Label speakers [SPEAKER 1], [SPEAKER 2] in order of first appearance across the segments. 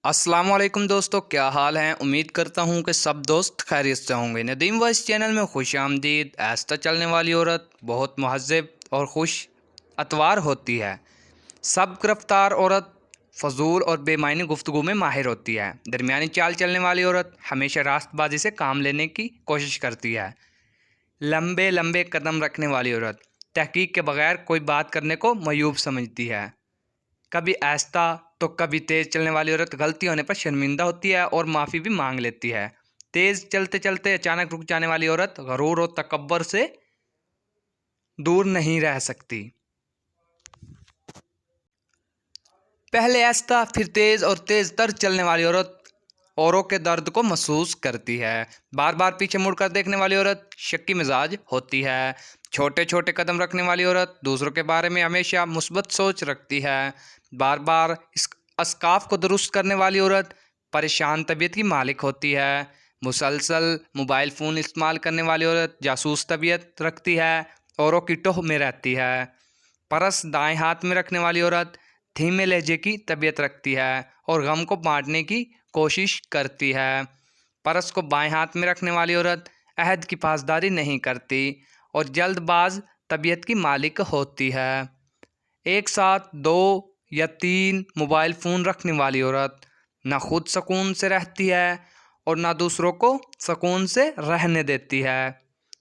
[SPEAKER 1] अस्सलाम वालेकुम दोस्तों, क्या हाल है। उम्मीद करता हूँ कि सब दोस्त खैरियत से होंगे। नदीम वॉइस चैनल में खुश आमदीद। आहिस्ता चलने वाली औरत बहुत महज़ब और खुश अतवार होती है। सब गिरफ्तार औरत फजूल और बेमायनी गुफ्तगू में माहिर होती है। दरमियानी चाल चलने वाली औरत हमेशा रास्तबाजी से काम लेने की कोशिश करती है। लंबे लंबे कदम रखने वाली औरत तहकीक के बगैर कोई बात करने को मयूब समझती है। कभी आहिस्ता तो कभी तेज़ चलने वाली औरत गलती होने पर शर्मिंदा होती है और माफ़ी भी मांग लेती है। तेज़ चलते चलते अचानक रुक जाने वाली औरत गरूर और तकब्बर से दूर नहीं रह सकती। पहले आहिस्ता फिर तेज़ और तेज़ तर चलने वाली औरत औरों के दर्द को महसूस करती है। बार बार पीछे मुड़कर देखने वाली औरत शक्की मिजाज होती है। छोटे छोटे कदम रखने वाली औरत दूसरों के बारे में हमेशा मुस्बत सोच रखती है। बार बार इस अस्काफ को दुरुस्त करने वाली औरत परेशान तबीयत की मालिक होती है। मुसलसल मोबाइल फ़ोन इस्तेमाल करने वाली औरत जासूस तबीयत रखती है, औरों की टोह में रहती है। परस दाएं हाथ में रखने वाली औरत धीमे लहजे की तबीयत रखती है और गम को बांटने की कोशिश करती है। परस को बाएं हाथ में रखने वाली औरत अहद की पासदारी नहीं करती और जल्दबाज तबीयत की मालिक होती है। एक साथ 2 या 3 मोबाइल फ़ोन रखने वाली औरत ना खुद सुकून से रहती है और ना दूसरों को सुकून से रहने देती है।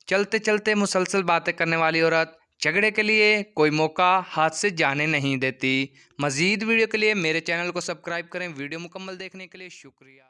[SPEAKER 1] चलते चलते मुसलसल बातें करने वाली औरत झगड़े के लिए कोई मौका हाथ से जाने नहीं देती। मज़ीद वीडियो के लिए मेरे चैनल को सब्सक्राइब करें। वीडियो मुकम्मल देखने के लिए शुक्रिया।